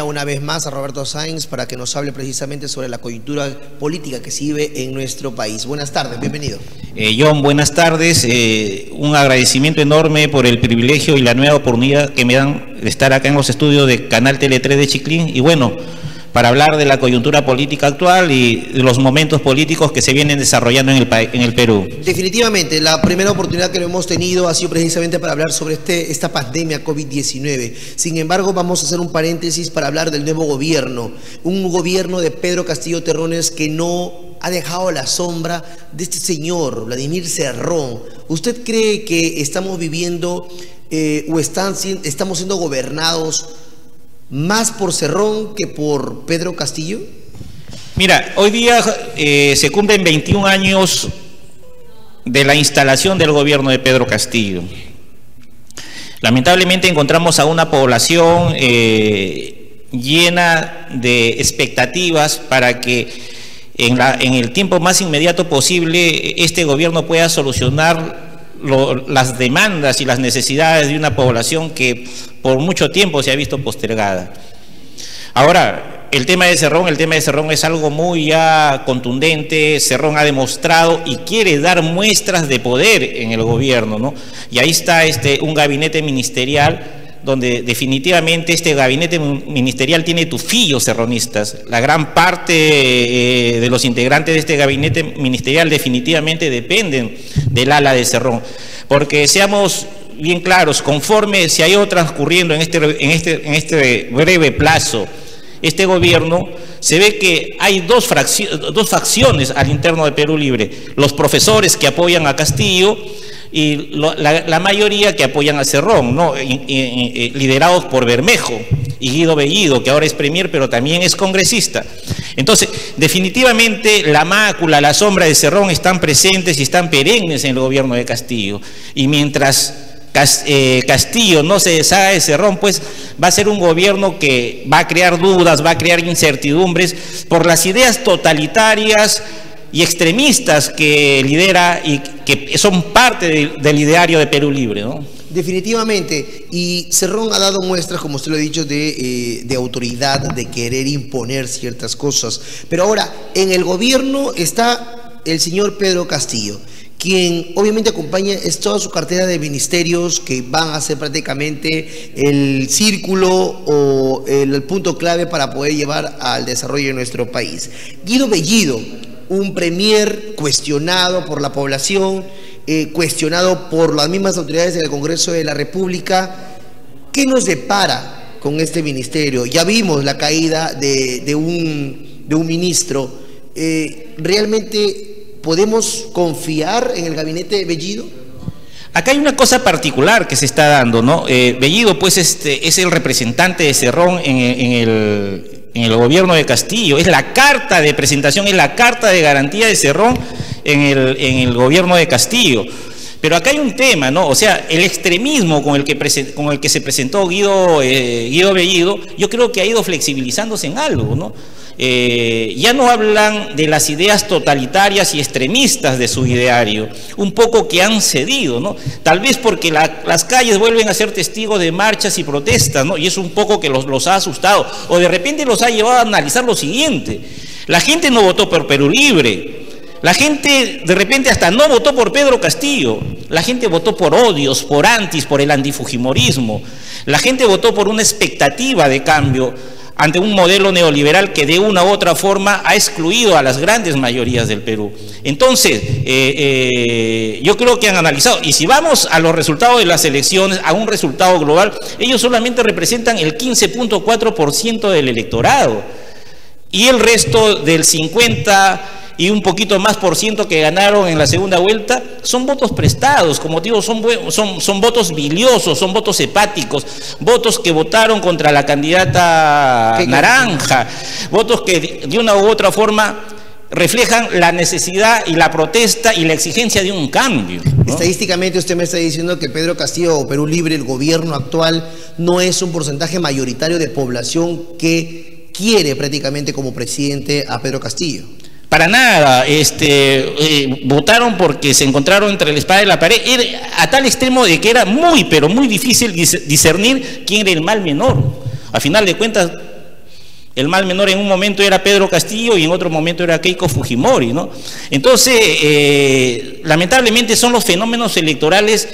una vez más a Roberto Sáenz para que nos hable precisamente sobre la coyuntura política que se vive en nuestro país. Buenas tardes, bienvenido. John, buenas tardes. Un agradecimiento enorme por el privilegio y la nueva oportunidad que me dan de estar acá en los estudios de Canal Tele 3 de Chiclín. Y bueno, para hablar de la coyuntura política actual y de los momentos políticos que se vienen desarrollando en el Perú. Definitivamente, la primera oportunidad que lo hemos tenido ha sido precisamente para hablar sobre esta pandemia COVID-19. Sin embargo, vamos a hacer un paréntesis para hablar del nuevo gobierno. Un gobierno de Pedro Castillo Terrones que no ha dejado la sombra de este señor, Vladimir Cerrón. ¿Usted cree que estamos viviendo estamos siendo gobernados más por Cerrón que por Pedro Castillo? Mira, hoy día se cumplen 21 años de la instalación del gobierno de Pedro Castillo. Lamentablemente encontramos a una población llena de expectativas para que en el tiempo más inmediato posible este gobierno pueda solucionar las demandas y las necesidades de una población que por mucho tiempo se ha visto postergada. Ahora, el tema de Cerrón es algo muy ya contundente. Cerrón ha demostrado y quiere dar muestras de poder en el gobierno, ¿no? Y ahí está un gabinete ministerial donde definitivamente este gabinete ministerial tiene tufillos cerronistas. La gran parte de los integrantes de este gabinete ministerial definitivamente dependen del ala de Cerrón. Porque seamos bien claros, conforme se ha ido transcurriendo en este breve plazo este gobierno, se ve que hay dos facciones al interno de Perú Libre: los profesores que apoyan a Castillo y la mayoría que apoyan a Cerrón, ¿no? Liderados por Bermejo y Guido Bellido, que ahora es premier pero también es congresista. Entonces, definitivamente la mácula, la sombra de Cerrón están presentes y están perennes en el gobierno de Castillo. Y mientras Castillo no se deshaga de Cerrón, pues va a ser un gobierno que va a crear dudas, va a crear incertidumbres por las ideas totalitarias y extremistas que lidera y que son parte del ideario de Perú Libre, ¿no? Definitivamente, y Cerrón ha dado muestras, como usted lo ha dicho, de autoridad, de querer imponer ciertas cosas. Pero ahora, en el gobierno está el señor Pedro Castillo, quien obviamente acompaña toda su cartera de ministerios que van a ser prácticamente el círculo o el punto clave para poder llevar al desarrollo de nuestro país. Guido Bellido, un premier cuestionado por la población, cuestionado por las mismas autoridades del Congreso de la República. ¿Qué nos depara con este ministerio? Ya vimos la caída de un ministro. ¿Realmente podemos confiar en el gabinete de Bellido? Acá hay una cosa particular que se está dando, ¿no? Bellido, pues, es el representante de Cerrón en el gobierno de Castillo. Es la carta de presentación, es la carta de garantía de Cerrón en el gobierno de Castillo. Pero acá hay un tema, ¿no? O sea, el extremismo con el que se presentó Guido Bellido, yo creo que ha ido flexibilizándose en algo, ¿no? Ya no hablan de las ideas totalitarias y extremistas de su ideario, un poco que han cedido, ¿no? Tal vez porque las calles vuelven a ser testigos de marchas y protestas, ¿no? Y es un poco que los ha asustado, o de repente los ha llevado a analizar lo siguiente: la gente no votó por Perú Libre. La gente de repente hasta no votó por Pedro Castillo. La gente votó por odios, por el antifujimorismo. La gente votó por una expectativa de cambio ante un modelo neoliberal que de una u otra forma ha excluido a las grandes mayorías del Perú. Entonces, yo creo que han analizado, y si vamos a los resultados de las elecciones, a un resultado global, ellos solamente representan el 15.4% del electorado, y el resto del 50 y un poquito más por ciento que ganaron en la segunda vuelta son votos prestados. Como digo, son votos biliosos, son votos hepáticos, votos que votaron contra la candidata naranja, votos que de una u otra forma reflejan la necesidad y la protesta y la exigencia de un cambio, ¿no? Estadísticamente usted me está diciendo que Pedro Castillo o Perú Libre, el gobierno actual, no es un porcentaje mayoritario de población que quiere prácticamente como presidente a Pedro Castillo. Para nada, votaron porque se encontraron entre la espada y la pared, a tal extremo de que era muy, pero muy difícil discernir quién era el mal menor. A final de cuentas, El mal menor en un momento era Pedro Castillo y en otro momento era Keiko Fujimori, ¿no? Entonces, lamentablemente son los fenómenos electorales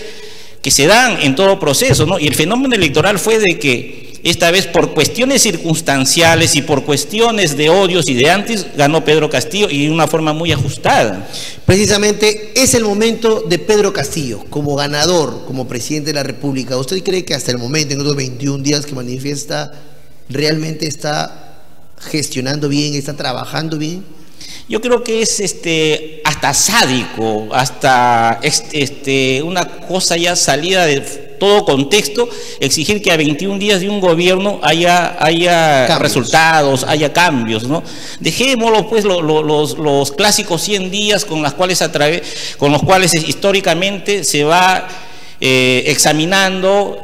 que se dan en todo proceso, ¿no? Y el fenómeno electoral fue de que esta vez por cuestiones circunstanciales y por cuestiones de odios y de antes, ganó Pedro Castillo y de una forma muy ajustada. Precisamente es el momento de Pedro Castillo como ganador, como presidente de la República. ¿Usted cree que hasta el momento, en estos 21 días que manifiesta, realmente está gestionando bien, está trabajando bien? Yo creo que es hasta sádico, hasta una cosa ya salida de todo contexto, exigir que a 21 días de un gobierno haya resultados, haya cambios, ¿no? Dejémoslo pues los clásicos 100 días con los cuales históricamente se va examinando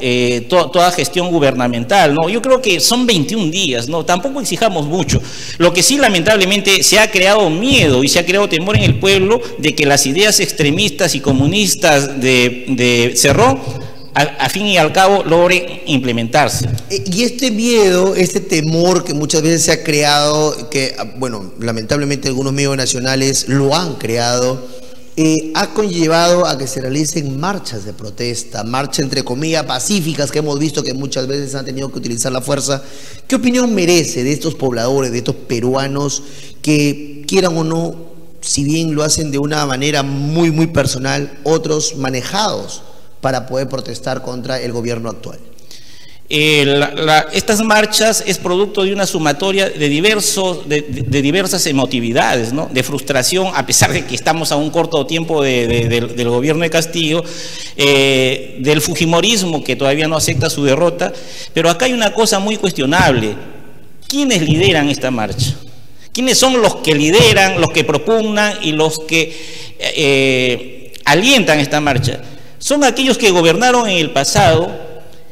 toda gestión gubernamental, ¿no? Yo creo que son 21 días, ¿no? Tampoco exijamos mucho. Lo que sí, lamentablemente, se ha creado miedo y se ha creado temor en el pueblo de que las ideas extremistas y comunistas de Cerrón, a fin y al cabo, logren implementarse. Y este miedo, este temor que muchas veces se ha creado, que, bueno, lamentablemente algunos medios nacionales lo han creado, ha conllevado a que se realicen marchas de protesta, marchas entre comillas pacíficas, que hemos visto que muchas veces han tenido que utilizar la fuerza. ¿Qué opinión merece de estos pobladores, de estos peruanos que, quieran o no, si bien lo hacen de una manera muy, muy personal, otros manejados para poder protestar contra el gobierno actual? Estas marchas es producto de una sumatoria de diversas emotividades, ¿no? De frustración, a pesar de que estamos a un corto tiempo del gobierno de Castillo, del fujimorismo que todavía no acepta su derrota, pero acá hay una cosa muy cuestionable. ¿Quiénes lideran esta marcha? ¿Quiénes son los que lideran, los que propugnan y los que alientan esta marcha? Son aquellos que gobernaron en el pasado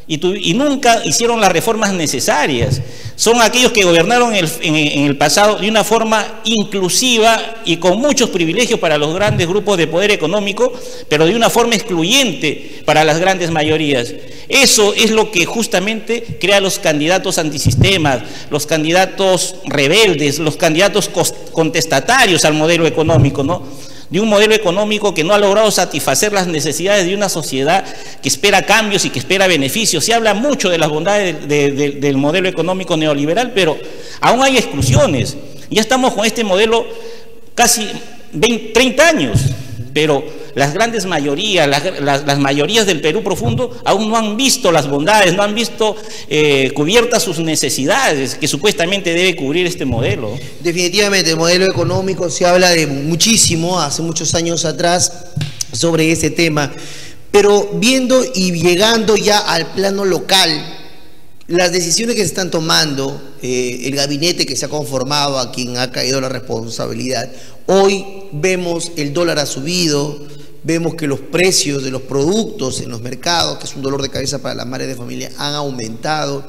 y nunca hicieron las reformas necesarias. Son aquellos que gobernaron en el pasado de una forma inclusiva y con muchos privilegios para los grandes grupos de poder económico, pero de una forma excluyente para las grandes mayorías. Eso es lo que justamente crea los candidatos antisistemas, los candidatos rebeldes, los candidatos contestatarios al modelo económico, ¿no? De un modelo económico que no ha logrado satisfacer las necesidades de una sociedad que espera cambios y que espera beneficios. Se habla mucho de las bondades del modelo económico neoliberal, pero aún hay exclusiones. Ya estamos con este modelo casi 30 años, pero las grandes mayorías, las mayorías del Perú profundo aún no han visto las bondades, no han visto cubiertas sus necesidades que supuestamente debe cubrir este modelo. Definitivamente, el modelo económico se habla de muchísimo, hace muchos años atrás, sobre ese tema, pero viendo y llegando ya al plano local, las decisiones que se están tomando, el gabinete que se ha conformado, a quien ha caído la responsabilidad, hoy vemos el dólar ha subido, vemos que los precios de los productos en los mercados, que es un dolor de cabeza para las madres de familia, han aumentado.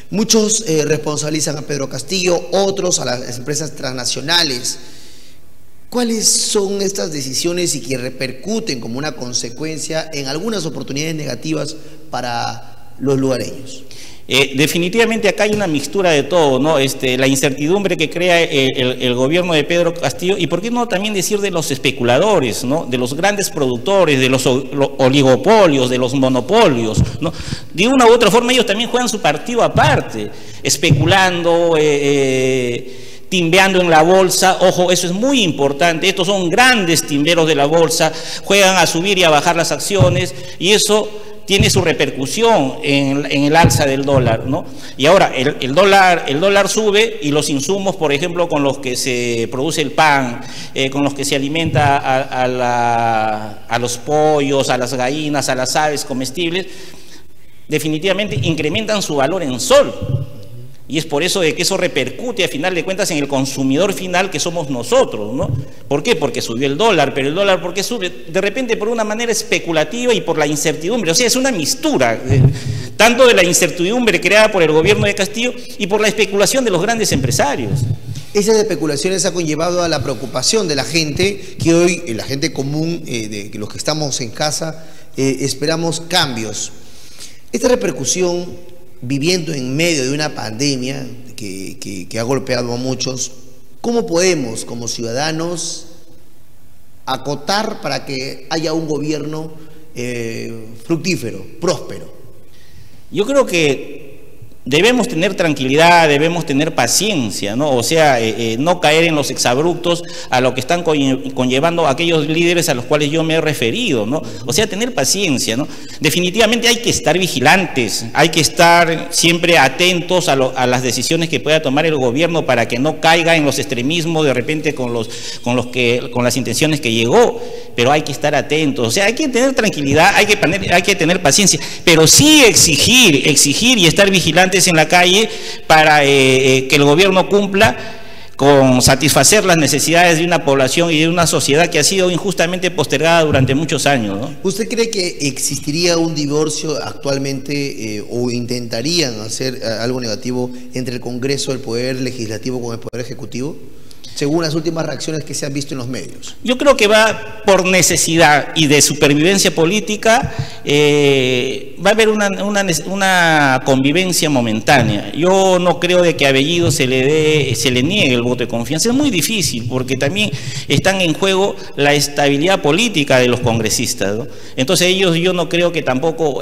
Muchos responsabilizan a Pedro Castillo, otros a las empresas transnacionales. ¿Cuáles son estas decisiones y que repercuten como una consecuencia en algunas oportunidades negativas para los lugareños? Definitivamente acá hay una mixtura de todo, ¿no? La incertidumbre que crea el gobierno de Pedro Castillo, y por qué no también decir de los especuladores, ¿no? De los grandes productores, de los oligopolios, de los monopolios, ¿no? De una u otra forma ellos también juegan su partido aparte, especulando, timbeando en la bolsa. Ojo, eso es muy importante. Estos son grandes timberos de la bolsa, juegan a subir y a bajar las acciones, y eso tiene su repercusión en el alza del dólar, ¿no? Y ahora el dólar sube y los insumos, por ejemplo, con los que se produce el pan, con los que se alimenta a los pollos, a las gallinas, a las aves comestibles, definitivamente incrementan su valor en sol. Y es por eso de que eso repercute a final de cuentas en el consumidor final, que somos nosotros, ¿no? ¿Por qué? Porque subió el dólar, pero el dólar ¿por qué sube? De repente por una manera especulativa y por la incertidumbre. O sea, es una mistura, tanto de la incertidumbre creada por el gobierno de Castillo y por la especulación de los grandes empresarios. Esas especulaciones han conllevado a la preocupación de la gente, que hoy, la gente común, de los que estamos en casa, esperamos cambios. Esta repercusión viviendo en medio de una pandemia que ha golpeado a muchos, ¿cómo podemos como ciudadanos acotar para que haya un gobierno fructífero, próspero? Yo creo que debemos tener tranquilidad, debemos tener paciencia, ¿no? O sea, no caer en los exabruptos a lo que están conllevando aquellos líderes a los cuales yo me he referido, ¿no? O sea, tener paciencia, ¿no? Definitivamente hay que estar vigilantes, hay que estar siempre atentos a las decisiones que pueda tomar el gobierno para que no caiga en los extremismos de repente con las intenciones que llegó, pero hay que estar atentos, o sea, hay que tener tranquilidad, hay que tener paciencia, pero sí exigir y estar vigilantes en la calle para que el gobierno cumpla con satisfacer las necesidades de una población y de una sociedad que ha sido injustamente postergada durante muchos años, ¿no? ¿Usted cree que existiría un divorcio actualmente o intentarían hacer algo negativo entre el Congreso, el Poder Legislativo con el Poder Ejecutivo, según las últimas reacciones que se han visto en los medios? Yo creo que va por necesidad y de supervivencia política, va a haber una convivencia momentánea. Yo no creo de que a Bellido se le niegue el voto de confianza. Es muy difícil porque también están en juego la estabilidad política de los congresistas, ¿no? Entonces ellos, yo no creo que tampoco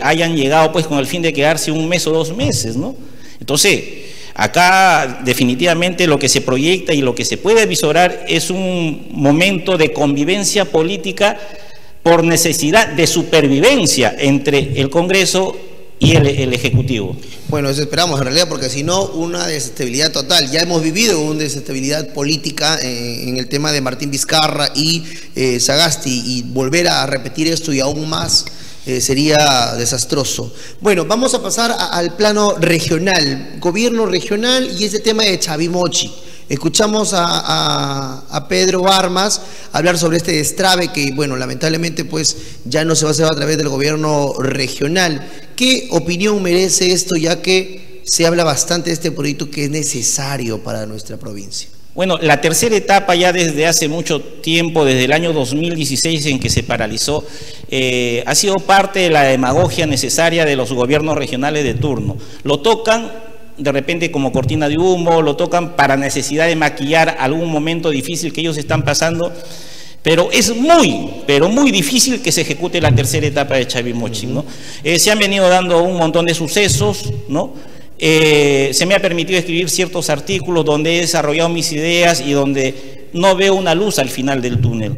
hayan llegado pues con el fin de quedarse un mes o 2 meses, ¿no? Entonces, acá definitivamente lo que se proyecta y lo que se puede visorar es un momento de convivencia política por necesidad de supervivencia entre el Congreso y el Ejecutivo. Bueno, eso esperamos en realidad, porque si no, una desestabilidad total. Ya hemos vivido una desestabilidad política en el tema de Martín Vizcarra y Sagasti, y volver a repetir esto y aún más sería desastroso. Bueno, vamos a pasar al plano regional, gobierno regional, y ese tema de Chavimochi. Escuchamos a Pedro Armas hablar sobre este destrave que, bueno, lamentablemente pues ya no se va a hacer a través del gobierno regional. ¿Qué opinión merece esto, ya que se habla bastante de este proyecto que es necesario para nuestra provincia? Bueno, la tercera etapa ya desde hace mucho tiempo, desde el año 2016 en que se paralizó, ha sido parte de la demagogia necesaria de los gobiernos regionales de turno. Lo tocan de repente como cortina de humo, lo tocan para necesidad de maquillar algún momento difícil que ellos están pasando, pero es muy difícil que se ejecute la tercera etapa de Chavimochi, ¿no? Se han venido dando un montón de sucesos, ¿no? Se me ha permitido escribir ciertos artículos donde he desarrollado mis ideas y donde no veo una luz al final del túnel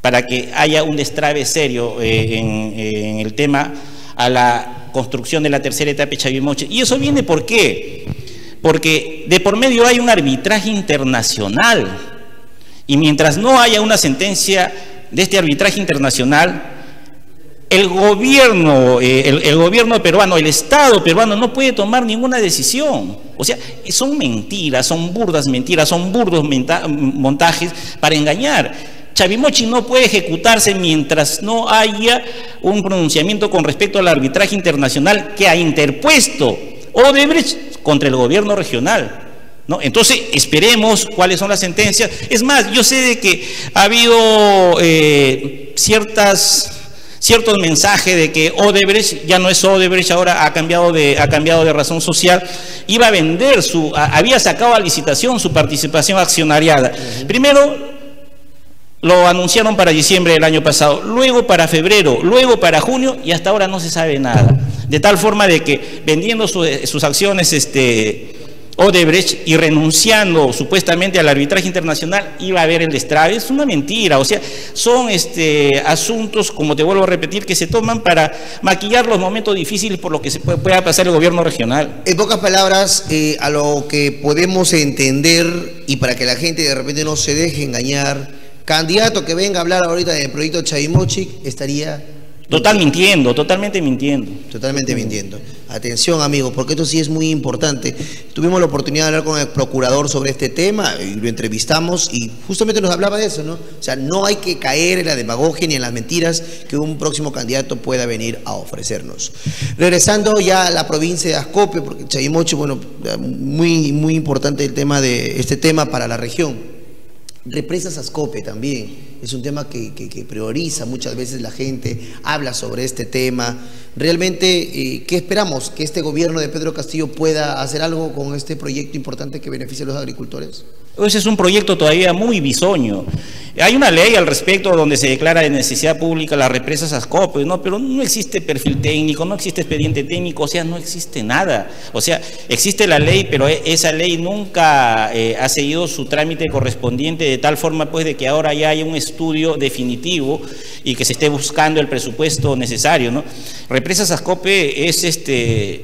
para que haya un destrave serio en el tema a la construcción de la tercera etapa de Chavimochi. Y eso viene ¿por qué? Porque de por medio hay un arbitraje internacional, y mientras no haya una sentencia de este arbitraje internacional, el gobierno peruano, el Estado peruano no puede tomar ninguna decisión. O sea, son mentiras, son burdas mentiras, son burdos montajes para engañar. Chavimochi no puede ejecutarse mientras no haya un pronunciamiento con respecto al arbitraje internacional que ha interpuesto Odebrecht contra el gobierno regional, ¿no? Entonces, esperemos cuáles son las sentencias. Es más, yo sé de que ha habido ciertos mensajes de que Odebrecht ya no es Odebrecht, ahora ha cambiado de razón social. Iba a vender había sacado a licitación su participación accionariada. Primero lo anunciaron para diciembre del año pasado, luego para febrero, luego para junio, y hasta ahora no se sabe nada. De tal forma de que vendiendo sus acciones Odebrecht y renunciando supuestamente al arbitraje internacional iba a haber el destrave. Es una mentira. O sea, son asuntos, como te vuelvo a repetir, que se toman para maquillar los momentos difíciles por lo que se pueda pasar el gobierno regional. En pocas palabras, a lo que podemos entender, y para que la gente de repente no se deje engañar, candidato que venga a hablar ahorita del proyecto Chavimochi estaría totalmente mintiendo. Totalmente mintiendo. Atención, amigos, porque esto sí es muy importante. Tuvimos la oportunidad de hablar con el procurador sobre este tema y lo entrevistamos y justamente nos hablaba de eso, ¿no? O sea, no hay que caer en la demagogia ni en las mentiras que un próximo candidato pueda venir a ofrecernos. Regresando ya a la provincia de Ascope, porque Chavimochi, bueno, muy importante el tema de este tema para la región. Represas Ascope también, es un tema que prioriza muchas veces la gente, habla sobre este tema. Realmente, ¿qué esperamos? ¿Que este gobierno de Pedro Castillo pueda hacer algo con este proyecto importante que beneficie a los agricultores? Ese es un proyecto todavía muy bisoño. Hay una ley al respecto donde se declara de necesidad pública las represas Ascope, ¿no? Pero no existe perfil técnico, no existe expediente técnico, o sea, no existe nada. O sea, existe la ley, pero esa ley nunca ha seguido su trámite correspondiente, de tal forma pues de que ahora ya haya un estudio definitivo y que se esté buscando el presupuesto necesario, ¿no? Represas Ascope es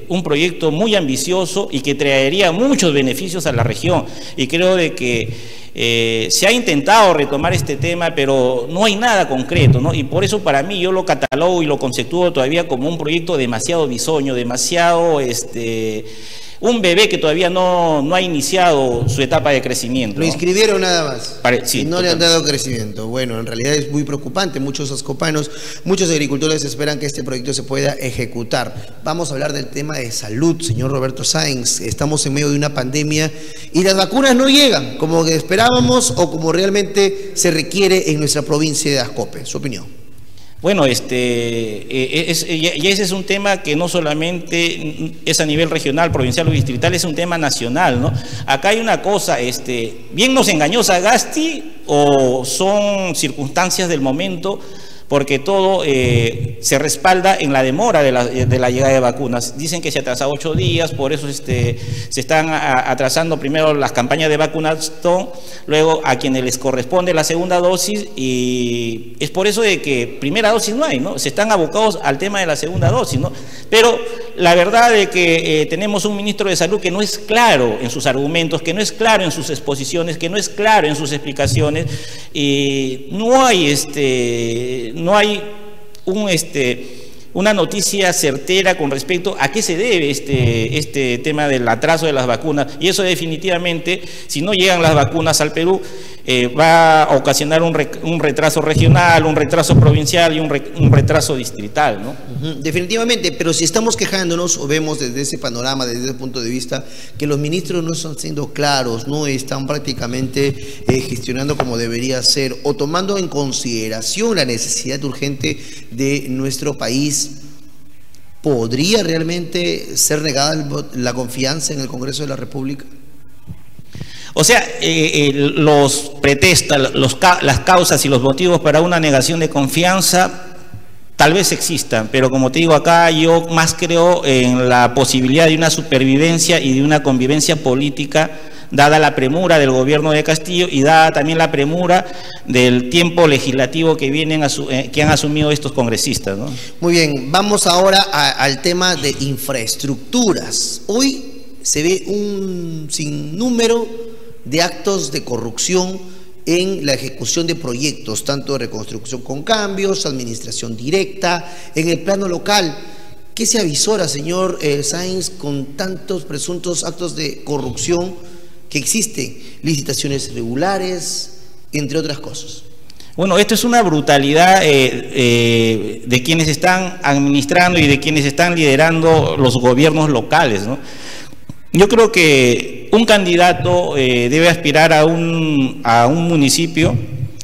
un proyecto muy ambicioso y que traería muchos beneficios a la región, y creo de que se ha intentado retomar este tema, pero no hay nada concreto, ¿no? Y por eso para mí yo lo catalogo y lo conceptúo todavía como un proyecto demasiado bisoño, demasiado un bebé que todavía no ha iniciado su etapa de crecimiento. Lo inscribieron nada más, sí, y no le han dado crecimiento. Bueno, en realidad es muy preocupante. Muchos ascopanos, muchos agricultores esperan que este proyecto se pueda ejecutar. Vamos a hablar del tema de salud, señor Roberto Sáenz. Estamos en medio de una pandemia y las vacunas no llegan como que esperábamos o como realmente se requiere en nuestra provincia de Ascope. Su opinión. Bueno, y ese es un tema que no solamente es a nivel regional, provincial o distrital, es un tema nacional, ¿no? Acá hay una cosa, bien nos engañó Sagasti o son circunstancias del momento, porque todo se respalda en la demora de la llegada de vacunas. Dicen que se atrasa 8 días, por eso se están atrasando primero las campañas de vacunación, luego a quienes les corresponde la segunda dosis, y es por eso de que primera dosis no hay, ¿no? Se están abocados al tema de la segunda dosis, ¿no? Pero la verdad es que tenemos un ministro de Salud que no es claro en sus argumentos, que no es claro en sus exposiciones, que no es claro en sus explicaciones, y no hay una noticia certera con respecto a qué se debe este tema del atraso de las vacunas, y eso definitivamente, si no llegan las vacunas al Perú, va a ocasionar un retraso regional, un retraso provincial y un retraso distrital, ¿no? Definitivamente, pero si estamos quejándonos o vemos desde ese panorama, desde ese punto de vista, que los ministros no están siendo claros, no están prácticamente gestionando como debería ser, o tomando en consideración la necesidad urgente de nuestro país, ¿podría realmente ser negada la confianza en el Congreso de la República? O sea, los pretextos, las causas y los motivos para una negación de confianza tal vez existan, pero como te digo acá, yo más creo en la posibilidad de una supervivencia y de una convivencia política, dada la premura del gobierno de Castillo y dada también la premura del tiempo legislativo que han asumido estos congresistas, ¿no? Muy bien, vamos ahora al tema de infraestructuras. Hoy se ve un sinnúmero de actos de corrupción en la ejecución de proyectos, tanto de reconstrucción con cambios, administración directa, en el plano local. ¿Qué se avisora, señor Sáenz, con tantos presuntos actos de corrupción que existen? Licitaciones irregulares, entre otras cosas. Bueno, esto es una brutalidad de quienes están administrando y de quienes están liderando los gobiernos locales, ¿no? Yo creo que un candidato debe aspirar a un municipio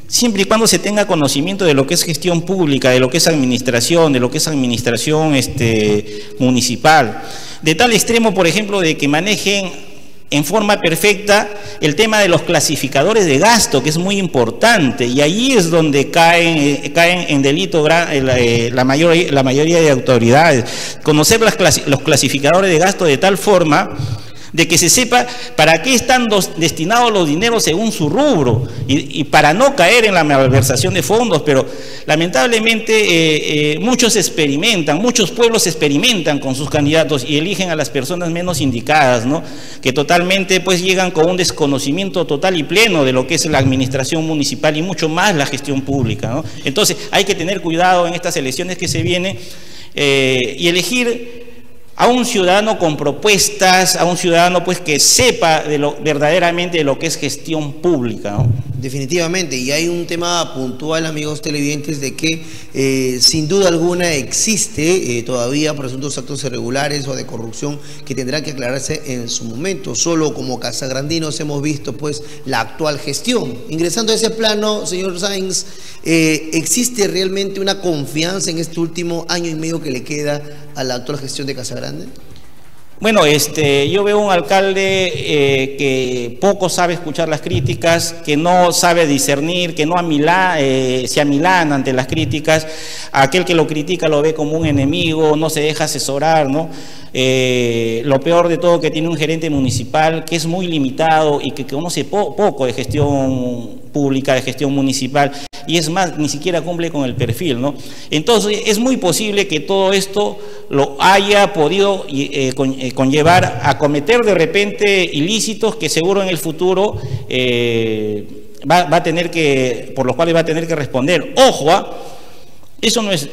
siempre y cuando se tenga conocimiento de lo que es gestión pública, de lo que es administración, municipal, de tal extremo, por ejemplo, de que manejen en forma perfecta el tema de los clasificadores de gasto, que es muy importante, y ahí es donde caen en delito la mayoría de autoridades. Conocer los clasificadores de gasto de tal forma de que se sepa para qué están destinados los dineros según su rubro, y para no caer en la malversación de fondos. Pero lamentablemente muchos pueblos experimentan con sus candidatos y eligen a las personas menos indicadas, ¿no? Que totalmente pues llegan con un desconocimiento total y pleno de lo que es la administración municipal y mucho más la gestión pública, ¿no? Entonces hay que tener cuidado en estas elecciones que se vienen y elegir a un ciudadano con propuestas, a un ciudadano pues que sepa verdaderamente de lo que es gestión pública, ¿no? Definitivamente, y hay un tema puntual, amigos televidentes, de que sin duda alguna existe todavía presuntos actos irregulares o de corrupción que tendrán que aclararse en su momento. Solo como casagrandinos hemos visto pues la actual gestión. Ingresando a ese plano, señor Sáenz, ¿existe realmente una confianza en este último año y medio que le queda a la actual gestión de Casagrande? Bueno, yo veo un alcalde que poco sabe escuchar las críticas, que no sabe discernir, que no se amilana ante las críticas. Aquel que lo critica lo ve como un enemigo, no se deja asesorar, ¿no? Lo peor de todo, que tiene un gerente municipal que es muy limitado y que conoce poco de gestión pública, de gestión municipal, y es más, ni siquiera cumple con el perfil, ¿no? Entonces, es muy posible que todo esto lo haya podido conllevar a cometer de repente ilícitos que seguro en el futuro va a tener que, por los cuales va a tener que responder. Ojo, eso no es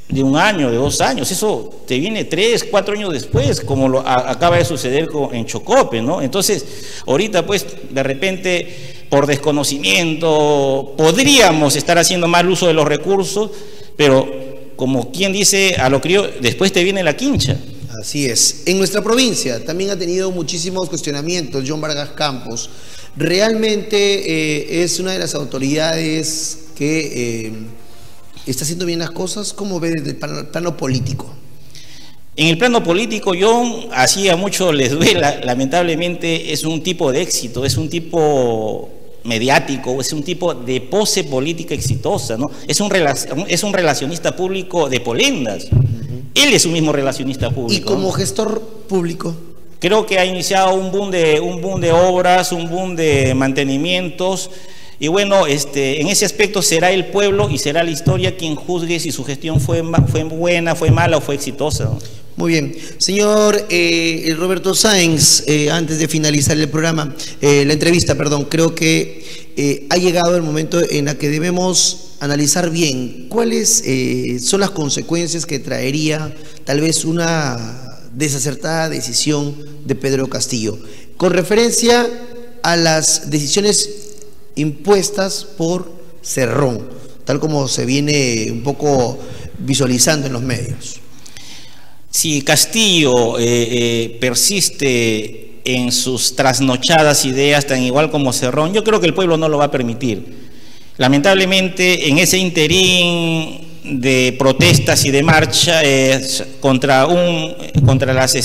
de un año, de 2 años, eso te viene 3, 4 años después, como acaba de suceder en Chocope, ¿no? Entonces, ahorita pues de repente, por desconocimiento, podríamos estar haciendo mal uso de los recursos, pero como quien dice a lo criollo, después te viene la quincha. Así es. En nuestra provincia también ha tenido muchísimos cuestionamientos John Vargas Campos. Realmente es una de las autoridades que está haciendo bien las cosas. ¿Cómo ve desde el plano político? En el plano político, John, así a muchos les duela, lamentablemente es un tipo de éxito, es un tipo mediático, es un tipo de pose política exitosa, ¿no? Es un relacionista público de polendas. Él es un mismo relacionista público. ¿Y como gestor público? Creo que ha iniciado un boom de obras, un boom de mantenimientos. Y bueno, en ese aspecto será el pueblo y será la historia quien juzgue si su gestión fue buena, fue mala o fue exitosa, ¿no? Muy bien. Señor Roberto Sáenz, antes de finalizar el programa, la entrevista, perdón, creo que ha llegado el momento en el que debemos analizar bien cuáles son las consecuencias que traería tal vez una desacertada decisión de Pedro Castillo, con referencia a las decisiones impuestas por Cerrón, tal como se viene un poco visualizando en los medios. Si Castillo persiste en sus trasnochadas ideas tan igual como Cerrón, yo creo que el pueblo no lo va a permitir. Lamentablemente, en ese interín de protestas y de marcha contra las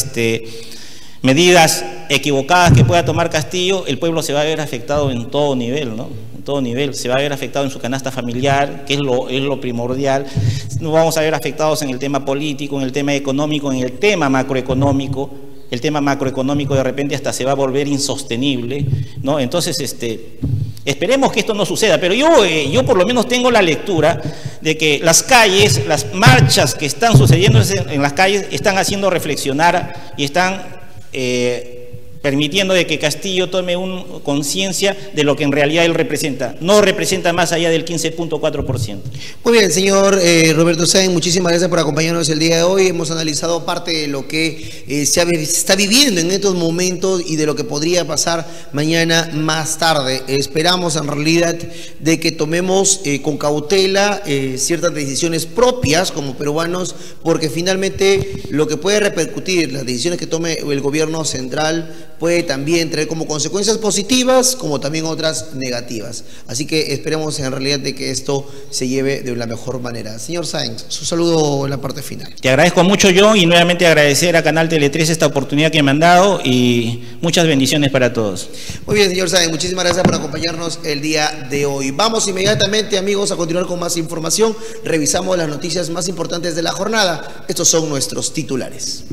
medidas equivocadas que pueda tomar Castillo, el pueblo se va a ver afectado en todo nivel, ¿no? En todo nivel, se va a ver afectado en su canasta familiar, que es lo primordial. Nos vamos a ver afectados en el tema político, en el tema económico, en el tema macroeconómico. El tema macroeconómico de repente hasta se va a volver insostenible, ¿no? Entonces, esperemos que esto no suceda, pero yo por lo menos tengo la lectura de que las calles, las marchas que están sucediendo en las calles están haciendo reflexionar y están permitiendo de que Castillo tome conciencia de lo que en realidad él representa. No representa más allá del 15.4%. Muy bien, señor Roberto Sáenz, muchísimas gracias por acompañarnos el día de hoy. Hemos analizado parte de lo que se está viviendo en estos momentos y de lo que podría pasar mañana más tarde. Esperamos en realidad de que tomemos con cautela ciertas decisiones propias como peruanos, porque finalmente lo que puede repercutir, las decisiones que tome el gobierno central, puede también traer como consecuencias positivas como también otras negativas. Así que esperemos en realidad de que esto se lleve de la mejor manera. Señor Sáenz, su saludo en la parte final. Te agradezco mucho, John, y nuevamente agradecer a Canal Tele 3 esta oportunidad que me han dado y muchas bendiciones para todos. Muy bien, señor Sáenz, muchísimas gracias por acompañarnos el día de hoy. Vamos inmediatamente, amigos, a continuar con más información. Revisamos las noticias más importantes de la jornada. Estos son nuestros titulares.